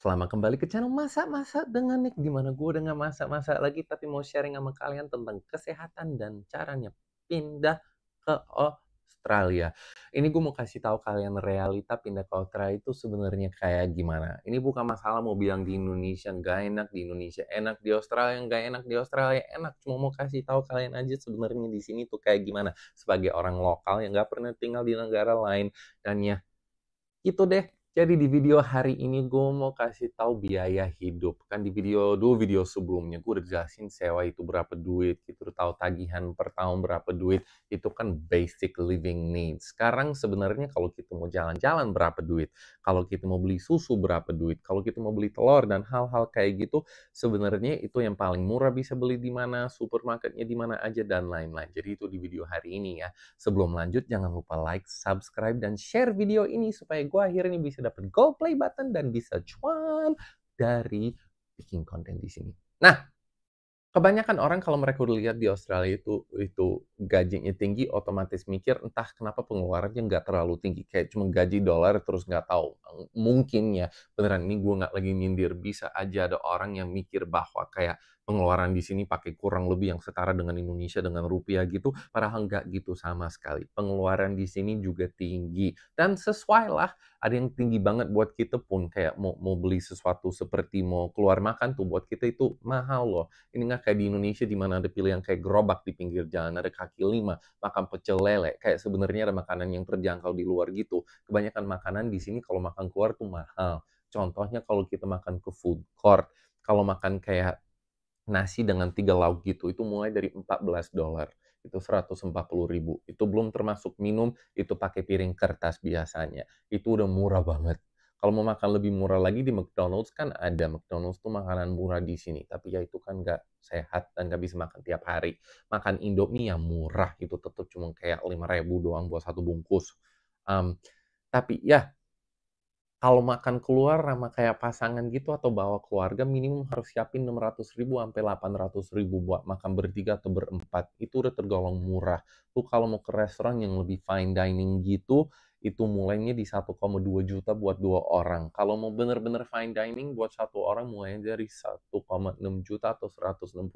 Selamat kembali ke channel Masak-Masak dengan Nick, di mana gue udah nggak masak-masak lagi, tapi mau sharing sama kalian tentang kesehatan dan caranya pindah ke Australia. Ini gue mau kasih tahu kalian realita pindah ke Australia itu sebenarnya kayak gimana. Ini bukan masalah mau bilang di Indonesia nggak enak, di Indonesia enak, di Australia nggak enak, di Australia enak. Cuma mau kasih tahu kalian aja sebenarnya di sini tuh kayak gimana. Sebagai orang lokal yang nggak pernah tinggal di negara lain, dan ya itu deh. Jadi di video hari ini gue mau kasih tahu biaya hidup. Kan di dua video sebelumnya gue udah jelasin sewa itu berapa duit, gitu udah tahu tagihan per tahun berapa duit. Itu kan basic living needs. Sekarang sebenarnya kalau kita mau jalan-jalan berapa duit, kalau kita mau beli susu berapa duit, kalau kita mau beli telur dan hal-hal kayak gitu, sebenarnya itu yang paling murah bisa beli di mana, supermarketnya di mana aja dan lain-lain. Jadi itu di video hari ini ya. Sebelum lanjut, jangan lupa like, subscribe, dan share video ini supaya gue akhirnya bisa dapat gold play button dan bisa cuan dari bikin konten di sini. Nah, kebanyakan orang kalau mereka udah lihat di Australia itu gajinya tinggi, otomatis mikir entah kenapa pengeluarannya nggak terlalu tinggi, kayak cuma gaji dolar terus nggak tahu. Mungkin ya, beneran ini gue nggak lagi nyindir, bisa aja ada orang yang mikir bahwa kayak pengeluaran di sini pakai kurang lebih yang setara dengan Indonesia dengan rupiah gitu, padahal nggak gitu sama sekali. Pengeluaran di sini juga tinggi dan sesuai lah. Ada yang tinggi banget buat kita pun, kayak mau beli sesuatu seperti mau keluar makan tuh buat kita itu mahal loh. Ini nggak kayak di Indonesia di mana ada pilihan kayak gerobak di pinggir jalan, ada kaki lima, makan pecel lele. Kayak sebenarnya ada makanan yang terjangkau di luar gitu. Kebanyakan makanan di sini kalau makan keluar tuh mahal. Contohnya kalau kita makan ke food court, kalau makan kayak nasi dengan 3 lauk gitu, itu mulai dari $14. Itu 140.000. Itu belum termasuk minum, itu pakai piring kertas biasanya. Itu udah murah banget. Kalau mau makan lebih murah lagi di McDonald's kan ada. McDonald's tuh makanan murah di sini. Tapi ya itu kan nggak sehat dan nggak bisa makan tiap hari. Makan Indomie yang murah, itu tetap cuma kayak 5.000 doang buat satu bungkus. Um, tapi ya, kalau makan keluar sama kayak pasangan gitu atau bawa keluarga, minimum harus siapin 600.000 sampai 800.000 buat makan bertiga atau berempat. Itu udah tergolong murah. Tuh kalau mau ke restoran yang lebih fine dining gitu, itu mulainya di 1,2 juta buat 2 orang. Kalau mau bener-bener fine dining buat 1 orang mulainya dari 1,6 juta atau $160.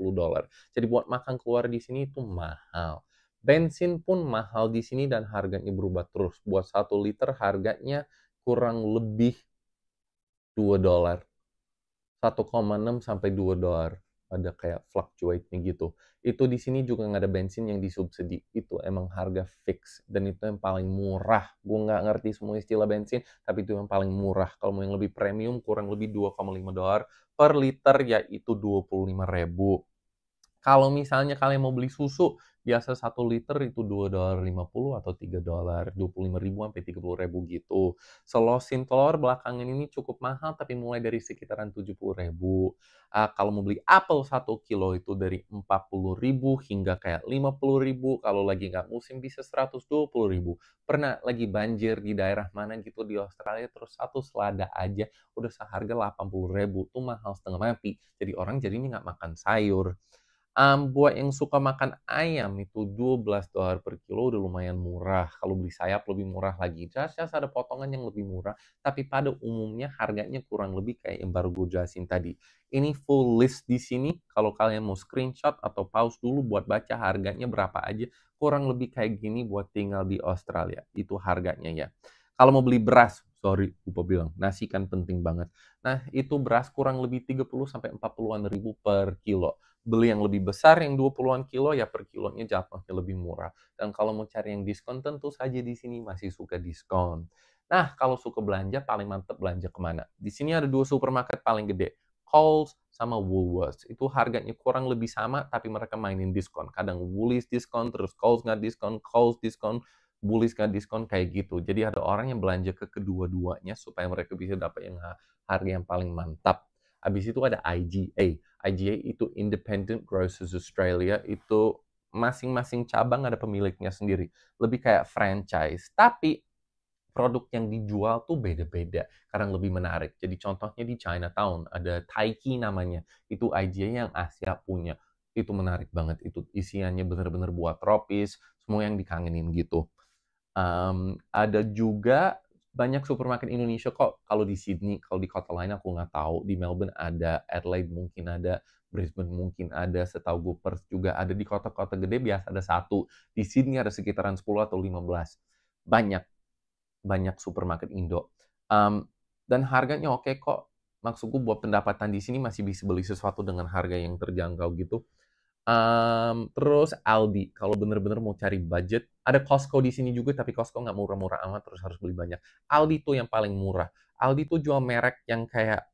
Jadi buat makan keluar di sini itu mahal. Bensin pun mahal di sini dan harganya berubah terus. Buat 1 liter harganya kurang lebih $2, 1,6 sampai $2. Ada kayak fluctuate-nya gitu. Itu di sini juga nggak ada bensin yang disubsidi. Itu emang harga fix. Dan itu yang paling murah. Gue nggak ngerti semua istilah bensin, tapi itu yang paling murah. Kalau mau yang lebih premium, kurang lebih $2,5 per liter, yaitu 25.000. Kalau misalnya kalian mau beli susu, biasa 1 liter itu $2,50 atau $3, 25.000 sampai 30.000 gitu. Selosin telur belakangan ini cukup mahal, tapi mulai dari sekitaran 70.000. Kalau mau beli apel 1 kilo itu dari 40.000 hingga kayak 50.000. Kalau lagi nggak musim bisa 120.000. Pernah lagi banjir di daerah mana gitu di Australia, terus satu selada aja udah seharga 80.000. Tuh mahal setengah mati. Jadi orang jadinya nggak makan sayur. Buat yang suka makan ayam itu $12 per kilo udah lumayan murah. Kalau beli sayap lebih murah lagi. Jelas-jelas ada potongan yang lebih murah, tapi pada umumnya harganya kurang lebih kayak yang baru gue jelasin tadi. Ini full list di sini. Kalau kalian mau screenshot atau pause dulu buat baca harganya berapa aja, kurang lebih kayak gini buat tinggal di Australia. Itu harganya ya. Kalau mau beli beras, sorry, lupa bilang, nasi kan penting banget. Nah, itu beras kurang lebih 30 sampai 40-an ribu per kilo. Beli yang lebih besar yang 20-an kilo ya per kilonya jatuhnya lebih murah. Dan kalau mau cari yang diskon tentu saja di sini masih suka diskon. Nah, kalau suka belanja paling mantep belanja kemana? Di sini ada 2 supermarket paling gede, Coles sama Woolworths. Itu harganya kurang lebih sama tapi mereka mainin diskon. Kadang Woolies diskon, terus Coles nggak diskon, Coles diskon, Woolies nggak diskon kayak gitu. Jadi ada orang yang belanja ke kedua-duanya supaya mereka bisa dapat yang harga yang paling mantap. Habis itu ada IGA. IGA itu Independent Grocers Australia, itu masing-masing cabang ada pemiliknya sendiri. Lebih kayak franchise. Tapi produk yang dijual tuh beda-beda karena lebih menarik. Jadi contohnya di Chinatown ada Taiki namanya. Itu IGA yang Asia punya. Itu menarik banget. Itu isiannya bener-bener buat tropis, semua yang dikangenin gitu. Ada juga banyak supermarket Indonesia kok. Kalau di Sydney, kalau di kota lain aku nggak tahu. Di Melbourne ada, Adelaide mungkin ada, Brisbane mungkin ada, setahu gue Perth juga ada. Di kota-kota gede biasa ada satu. Di Sydney ada sekitaran 10 atau 15. Banyak, banyak supermarket Indo. Dan harganya oke kok. Maksud gue buat pendapatan di sini masih bisa beli sesuatu dengan harga yang terjangkau gitu. Terus Aldi, kalau bener-bener mau cari budget, ada Costco di sini juga, tapi Costco nggak murah-murah amat, terus harus beli banyak. Aldi tuh yang paling murah. Aldi tuh jual merek yang kayak,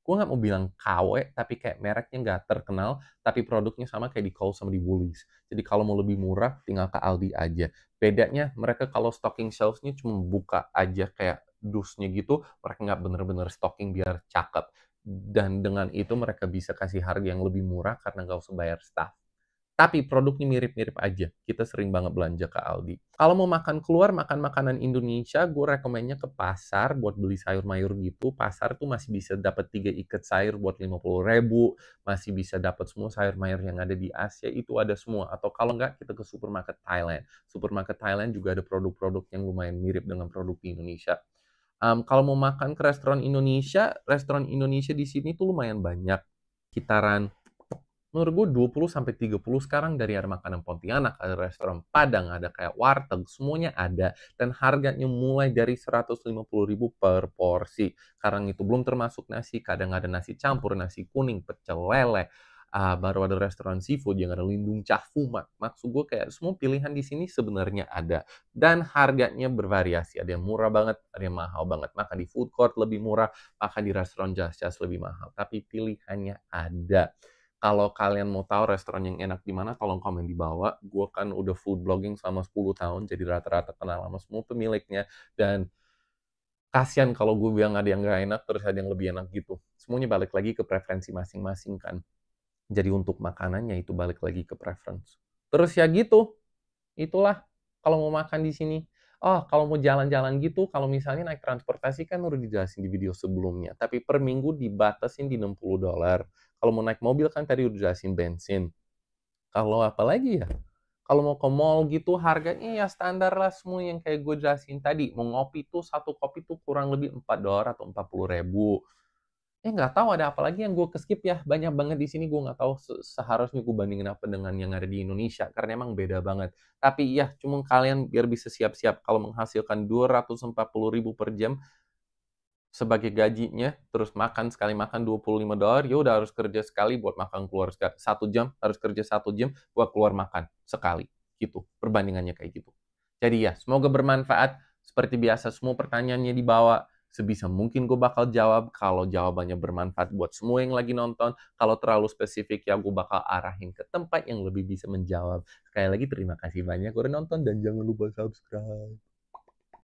gue nggak mau bilang KW, tapi kayak mereknya nggak terkenal, tapi produknya sama kayak di Coles sama di Woolies. Jadi kalau mau lebih murah, tinggal ke Aldi aja. Bedanya, mereka kalau stocking shelves-nya cuma buka aja kayak dusnya gitu, mereka nggak bener-bener stocking biar cakep. Dan dengan itu mereka bisa kasih harga yang lebih murah karena nggak usah bayar staff. Tapi produknya mirip-mirip aja. Kita sering banget belanja ke Aldi. Kalau mau makan keluar, makan makanan Indonesia, gue rekomennya ke pasar buat beli sayur mayur gitu. Pasar tuh masih bisa dapat 3 ikat sayur buat 50.000, masih bisa dapat semua sayur mayur yang ada di Asia, itu ada semua. Atau kalau nggak, kita ke supermarket Thailand. Supermarket Thailand juga ada produk-produk yang lumayan mirip dengan produk di Indonesia. Kalau mau makan ke restoran Indonesia di sini tuh lumayan banyak. Kitaran menurut gue 20 sampai 30 sekarang, dari ada makanan Pontianak, ada restoran Padang, ada kayak warteg, semuanya ada. Dan harganya mulai dari 150.000 per porsi. Sekarang itu belum termasuk nasi, kadang ada nasi campur, nasi kuning, pecel lele. Baru ada restoran seafood yang ada lindung cah fumat. Maksud gue kayak semua pilihan di sini sebenarnya ada. Dan harganya bervariasi. Ada yang murah banget, ada yang mahal banget. Makan di food court lebih murah, makan di restoran jas-jas lebih mahal. Tapi pilihannya ada. Kalau kalian mau tahu restoran yang enak di mana, tolong komen di bawah. Gue kan udah food blogging selama 10 tahun, jadi rata-rata kenal sama semua pemiliknya. Dan kasihan kalau gue bilang ada yang nggak enak, terus ada yang lebih enak gitu. Semuanya balik lagi ke preferensi masing-masing kan. Jadi untuk makanannya itu balik lagi ke preference. Terus ya gitu, itulah kalau mau makan di sini. Oh, kalau mau jalan-jalan gitu, kalau misalnya naik transportasi kan udah dijelasin di video sebelumnya. Tapi per minggu dibatasin di $60. Kalau mau naik mobil kan tadi udah jelasin bensin. Kalau apa lagi ya? Kalau mau ke mall gitu harganya ya standar lah semua yang kayak gue jelasin tadi. Mau ngopi tuh satu kopi tuh kurang lebih $4 atau 40.000. Nggak tahu ada apa lagi yang gue keskip ya. Banyak banget di sini gue nggak tahu seharusnya gue bandingin apa dengan yang ada di Indonesia. Karena emang beda banget. Tapi ya cuma kalian biar bisa siap-siap kalau menghasilkan 240.000 per jam sebagai gajinya, terus makan sekali makan $25, ya udah harus kerja sekali buat makan keluar 1 jam, harus kerja 1 jam buat keluar makan sekali, gitu. Perbandingannya kayak gitu. Jadi ya, semoga bermanfaat. Seperti biasa, semua pertanyaannya di bawah. Sebisa mungkin gue bakal jawab. Kalau jawabannya bermanfaat buat semua yang lagi nonton. Kalau terlalu spesifik, ya gue bakal arahin ke tempat yang lebih bisa menjawab. Sekali lagi, terima kasih banyak udah nonton dan jangan lupa subscribe.